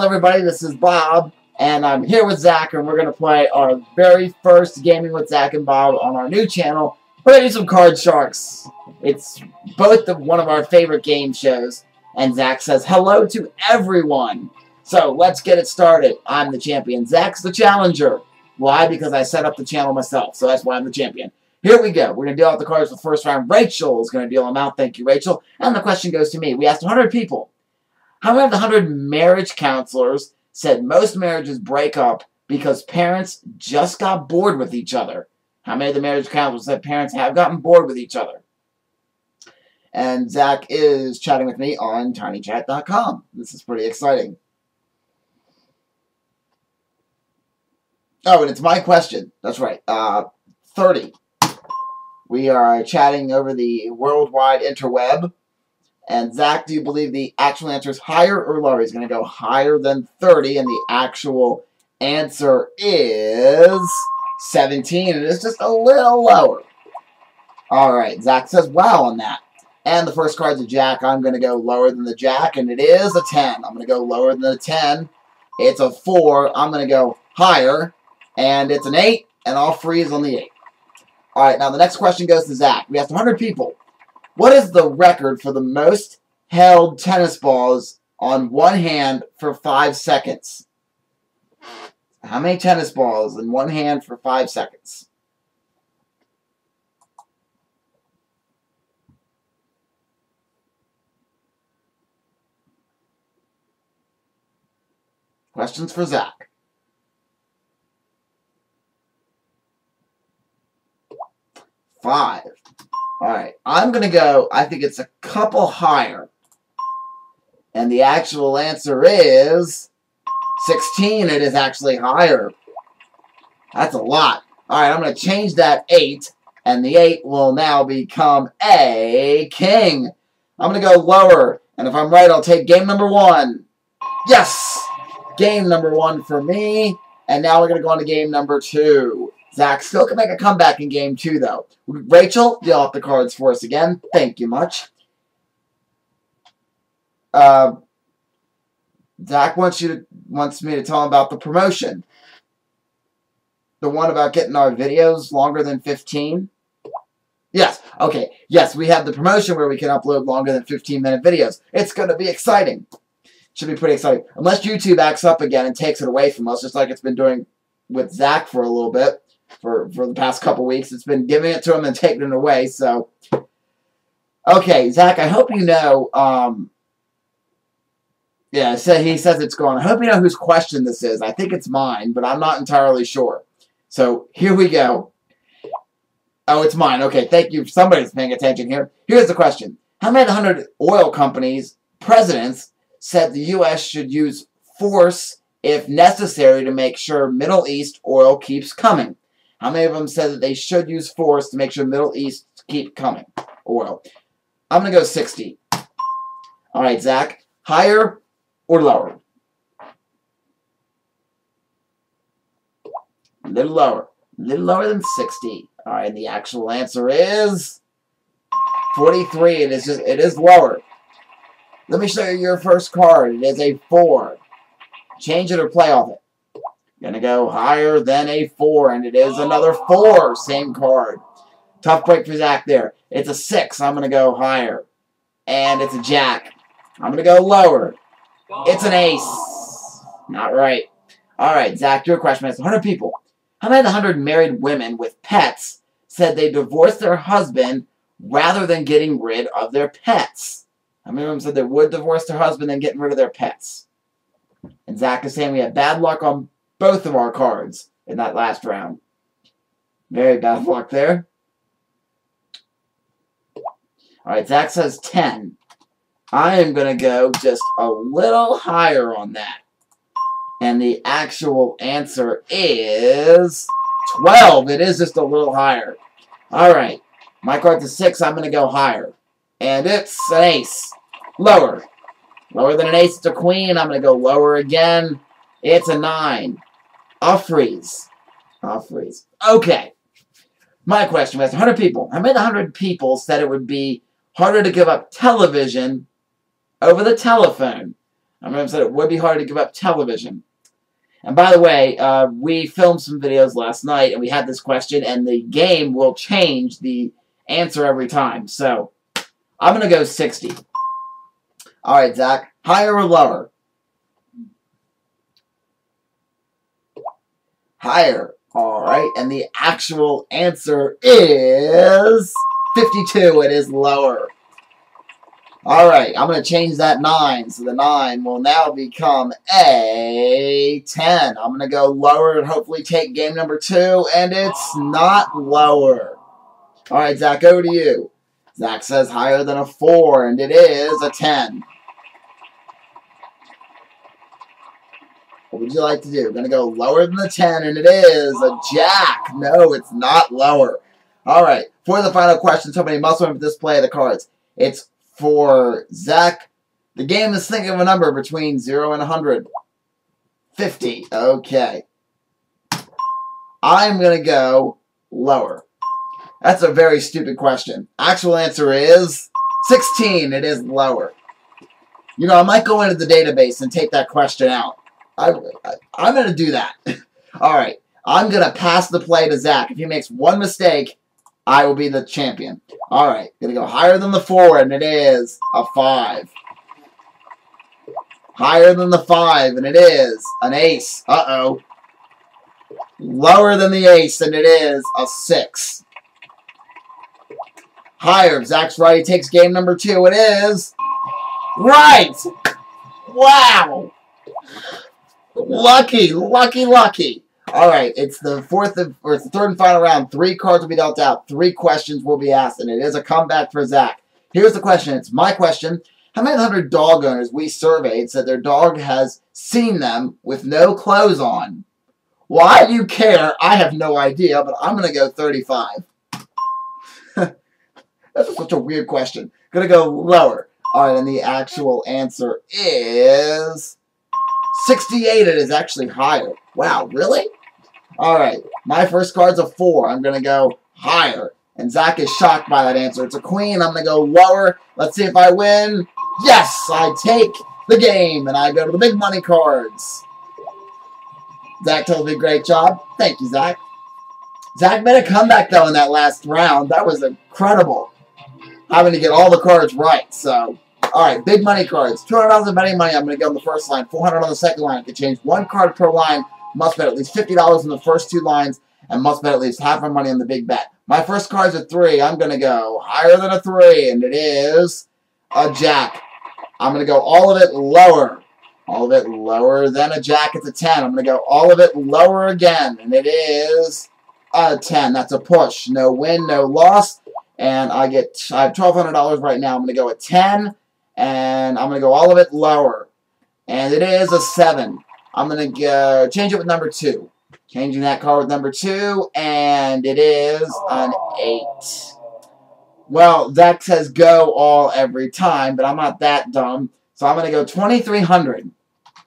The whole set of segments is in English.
Hello everybody, this is Bob, and I'm here with Zach, and we're going to play our very first Gaming with Zach and Bob on our new channel. We're going to do some Card Sharks. It's both one of our favorite game shows, and Zach says hello to everyone. So let's get it started. I'm the champion. Zach's the challenger. Why? Because I set up the channel myself, so that's why I'm the champion. Here we go. We're going to deal out the cards for the first round. Rachel is going to deal them out. Thank you, Rachel. And the question goes to me. We asked 100 people. How many of the 100 marriage counselors said most marriages break up because parents just got bored with each other? How many of the marriage counselors said parents have gotten bored with each other? And Zach is chatting with me on tinychat.com. This is pretty exciting. Oh, and it's my question. That's right. 30. We are chatting over the worldwide interweb. And Zach, do you believe the actual answer is higher or lower? He's going to go higher than 30, and the actual answer is 17. It is just a little lower. All right, Zach says wow on that. And the first card's a jack. I'm going to go lower than the jack, and it is a 10. I'm going to go lower than the 10. It's a 4. I'm going to go higher, and it's an 8, and I'll freeze on the 8. All right, now the next question goes to Zach. We asked 100 people. What is the record for the most held tennis balls on one hand for 5 seconds? How many tennis balls in one hand for 5 seconds? Questions for Zach. 5. Alright, I'm going to go, I think it's a couple higher. And the actual answer is 16. It is actually higher. That's a lot. Alright, I'm going to change that 8. And the 8 will now become a king. I'm going to go lower. And if I'm right, I'll take game number 1. Yes! Game number 1 for me. And now we're going to go on to game number 2. Zach still can make a comeback in game 2, though. Rachel, deal out the cards for us again. Thank you much. Zach wants me to tell him about the promotion. The one about getting our videos longer than 15. Yes. Okay. Yes, we have the promotion where we can upload longer than 15-minute videos. It's going to be exciting. Should be pretty exciting. Unless YouTube acts up again and takes it away from us, just like it's been doing with Zach for a little bit. For the past couple weeks. It's been giving it to him and taking it away, so. Okay, Zach, I hope you know, yeah, so he says it's gone. I hope you know whose question this is. I think it's mine, but I'm not entirely sure. So, here we go. Oh, it's mine. Okay, thank you. Somebody's paying attention here. Here's the question. How many of the 100 oil companies' presidents said the U.S. should use force if necessary to make sure Middle East oil keeps coming? How many of them said that they should use force to make sure Middle East keep coming? Oil. I'm going to go 60. All right, Zach. Higher or lower? A little lower. A little lower than 60. All right, and the actual answer is 43. It is lower. Let me show you your first card. It is a 4. Change it or play off it. Gonna go higher than a 4, and it is another 4. Same card. Tough break for Zach there. It's a 6. I'm gonna go higher. And it's a jack. I'm gonna go lower. It's an ace. Not right. Alright, Zach, your question is 100 people. How many of the 100 married women with pets said they divorced their husband rather than getting rid of their pets? How many of them said they would divorce their husband than getting rid of their pets? And Zach is saying we had bad luck on both of our cards in that last round. Very bad luck there. Alright, Zach says 10. I am going to go just a little higher on that. And the actual answer is 12. It is just a little higher. Alright, my card's a 6. I'm going to go higher. And it's an ace. Lower. Lower than an ace, it's a queen. I'm going to go lower again. It's a 9. I'll freeze. I'll freeze. Okay. My question was 100 people. How many of the 100 people said it would be harder to give up television over the telephone? I remember I said it would be hard to give up television. And by the way, we filmed some videos last night, and we had this question, and the game will change the answer every time. So, I'm going to go 60. Alright, Zach. Higher or lower? Higher. Alright, and the actual answer is 52. It is lower. Alright, I'm going to change that 9. So the 9 will now become a 10. I'm going to go lower and hopefully take game number 2. And it's not lower. Alright, Zach, over to you. Zach says higher than a 4. And it is a 10. What would you like to do? We're going to go lower than the 10. And it is a jack. No, it's not lower. Alright, for the final question, somebody must win with this play of the cards. It's for Zach. The game is thinking of a number between 0 and 100. 50. Okay. I'm going to go lower. That's a very stupid question. Actual answer is 16. It is lower. You know, I might go into the database and take that question out. I'm going to do that. Alright. I'm going to pass the play to Zach. If he makes one mistake, I will be the champion. Alright, gonna go higher than the 4, and it is a 5. Higher than the 5, and it is an ace. Uh-oh. Lower than the ace, and it is a 6. Higher. Zach's right. He takes game number 2. It is right. Wow. Lucky, lucky, lucky. Alright, it's the third and final round. 3 cards will be dealt out. 3 questions will be asked, and it is a comeback for Zach. Here's the question. It's my question. How many 100 dog owners we surveyed said their dog has seen them with no clothes on? Why do you care? I have no idea, but I'm going to go 35. That's such a weird question. Going to go lower. Alright, and the actual answer is 68. It is actually higher. Wow, really? Alright, my first card's a 4. I'm going to go higher. And Zach is shocked by that answer. It's a queen. I'm going to go lower. Let's see if I win. Yes, I take the game. And I go to the big money cards. Zach told me great job. Thank you, Zach. Zach made a comeback, though, in that last round. That was incredible. Having to get all the cards right. So, alright, big money cards. $200 of betting money. I'm going to go on the first line. $400 on the second line. I can change 1 card per line. Must bet at least $50 in the first 2 lines, and must bet at least half my money on the big bet. My first card's a 3. I'm going to go higher than a 3, and it is a jack. I'm going to go all of it lower. All of it lower than a jack. It's a 10. I'm going to go all of it lower again, and it is a 10. That's a push. No win, no loss, and I have $1,200 right now. I'm going to go at 10, and I'm going to go all of it lower, and it is a 7. I'm going to change it with number 2. Changing that card with number 2, and it is an 8. Well, Zach says go all every time, but I'm not that dumb. So I'm going to go 2,300.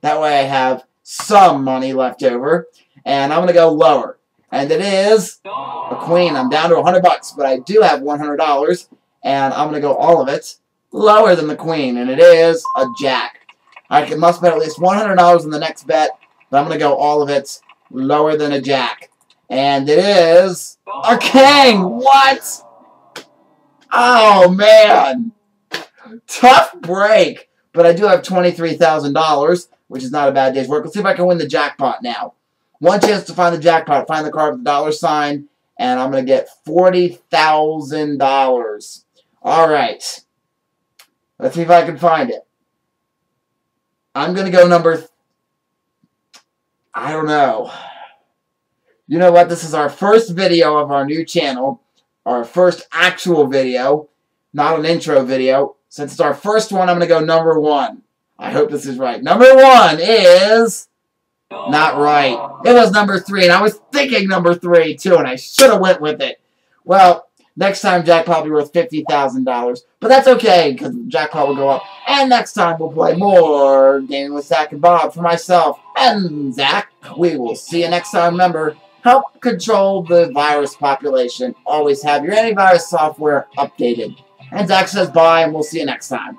That way I have some money left over, and I'm going to go lower. And it is a queen. I'm down to $100, but I do have $100, and I'm going to go all of it lower than the queen, and it is a jack. I must bet at least $100 in the next bet, but I'm going to go all of it lower than a jack. And it is a king! What? Oh, man. Tough break. But I do have $23,000, which is not a bad day's work. Let's see if I can win the jackpot now. One chance to find the jackpot. Find the card with the $sign, and I'm going to get $40,000. All right. Let's see if I can find it. I'm going to go number... I don't know. You know what? This is our first video of our new channel. Our first actual video. Not an intro video. Since it's our first one, I'm going to go number 1. I hope this is right. Number 1 is... not right. It was number 3, and I was thinking number 3, too, and I should have went with it. Well, next time jackpot will be worth $50,000. But that's okay, because jackpot will go up. And next time we'll play more Gaming with Zach and Bob for myself and Zach. We will see you next time. Remember, help control the virus population. Always have your antivirus software updated. And Zach says bye, and we'll see you next time.